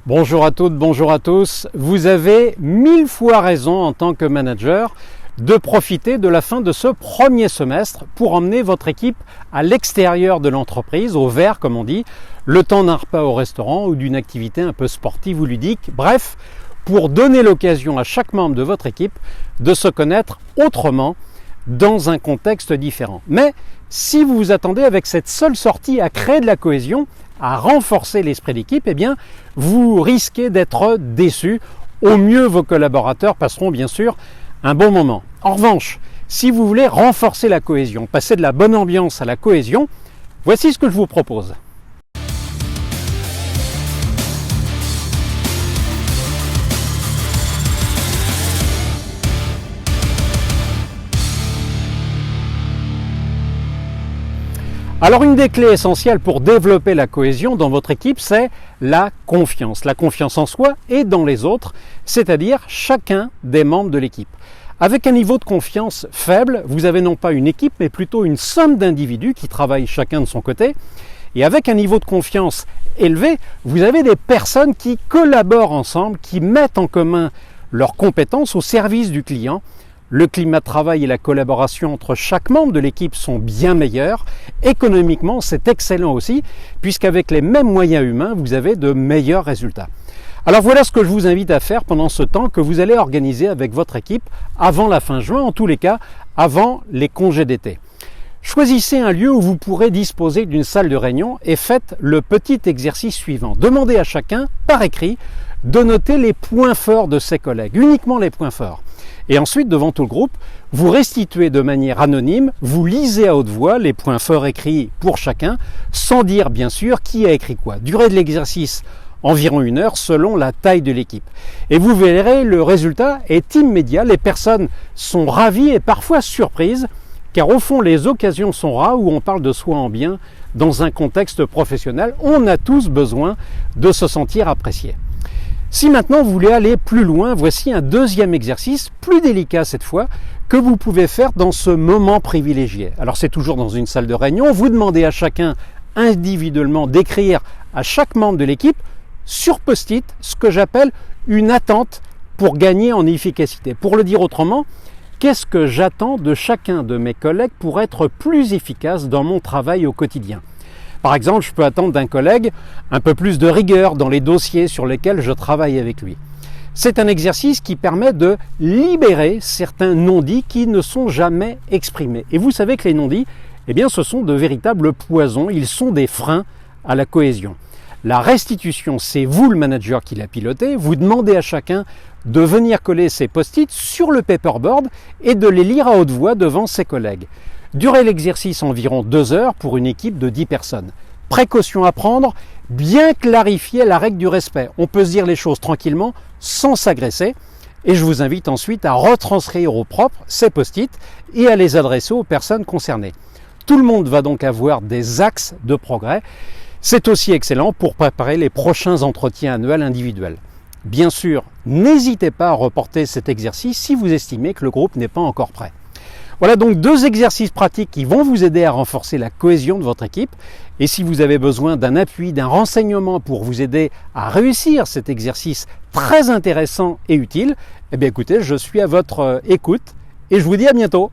Bonjour à toutes, bonjour à tous. Vous avez 1000 fois raison en tant que manager de profiter de la fin de ce premier semestre pour emmener votre équipe à l'extérieur de l'entreprise, au vert comme on dit, le temps d'un repas au restaurant ou d'une activité un peu sportive ou ludique. Bref, pour donner l'occasion à chaque membre de votre équipe de se connaître autrement dans un contexte différent. Mais si vous vous attendez avec cette seule sortie à créer de la cohésion, à renforcer l'esprit d'équipe, eh bien, vous risquez d'être déçu. Au mieux, vos collaborateurs passeront bien sûr un bon moment. En revanche, si vous voulez renforcer la cohésion, passer de la bonne ambiance à la cohésion, voici ce que je vous propose. Alors une des clés essentielles pour développer la cohésion dans votre équipe, c'est la confiance. La confiance en soi et dans les autres, c'est-à-dire chacun des membres de l'équipe. Avec un niveau de confiance faible, vous avez non pas une équipe, mais plutôt une somme d'individus qui travaillent chacun de son côté. Et avec un niveau de confiance élevé, vous avez des personnes qui collaborent ensemble, qui mettent en commun leurs compétences au service du client. Le climat de travail et la collaboration entre chaque membre de l'équipe sont bien meilleurs. Économiquement, c'est excellent aussi, puisqu'avec les mêmes moyens humains, vous avez de meilleurs résultats. Alors voilà ce que je vous invite à faire pendant ce temps que vous allez organiser avec votre équipe avant la fin juin, en tous les cas avant les congés d'été. Choisissez un lieu où vous pourrez disposer d'une salle de réunion et faites le petit exercice suivant. Demandez à chacun, par écrit, de noter les points forts de ses collègues, uniquement les points forts. Et ensuite, devant tout le groupe, vous restituez de manière anonyme, vous lisez à haute voix les points forts écrits pour chacun, sans dire bien sûr qui a écrit quoi. Durée de l'exercice, environ 1 heure selon la taille de l'équipe. Et vous verrez, le résultat est immédiat, les personnes sont ravies et parfois surprises, car au fond les occasions sont rares où on parle de soi en bien dans un contexte professionnel. On a tous besoin de se sentir apprécié. Si maintenant vous voulez aller plus loin, voici un deuxième exercice, plus délicat cette fois, que vous pouvez faire dans ce moment privilégié. Alors c'est toujours dans une salle de réunion, vous demandez à chacun individuellement d'écrire à chaque membre de l'équipe sur post-it ce que j'appelle une attente pour gagner en efficacité. Pour le dire autrement, qu'est-ce que j'attends de chacun de mes collègues pour être plus efficace dans mon travail au quotidien ? Par exemple, je peux attendre d'un collègue un peu plus de rigueur dans les dossiers sur lesquels je travaille avec lui. C'est un exercice qui permet de libérer certains non-dits qui ne sont jamais exprimés. Et vous savez que les non-dits, eh bien, ce sont de véritables poisons, ils sont des freins à la cohésion. La restitution, c'est vous le manager qui la pilotez, vous demandez à chacun de venir coller ses post-it sur le paperboard et de les lire à haute voix devant ses collègues. Durée de l'exercice environ 2 heures pour une équipe de 10 personnes. Précaution à prendre, bien clarifier la règle du respect. On peut se dire les choses tranquillement sans s'agresser. Et je vous invite ensuite à retranscrire au propre ces post-it et à les adresser aux personnes concernées. Tout le monde va donc avoir des axes de progrès. C'est aussi excellent pour préparer les prochains entretiens annuels individuels. Bien sûr, n'hésitez pas à reporter cet exercice si vous estimez que le groupe n'est pas encore prêt. Voilà donc 2 exercices pratiques qui vont vous aider à renforcer la cohésion de votre équipe. Et si vous avez besoin d'un appui, d'un renseignement pour vous aider à réussir cet exercice très intéressant et utile, eh bien écoutez, je suis à votre écoute et je vous dis à bientôt.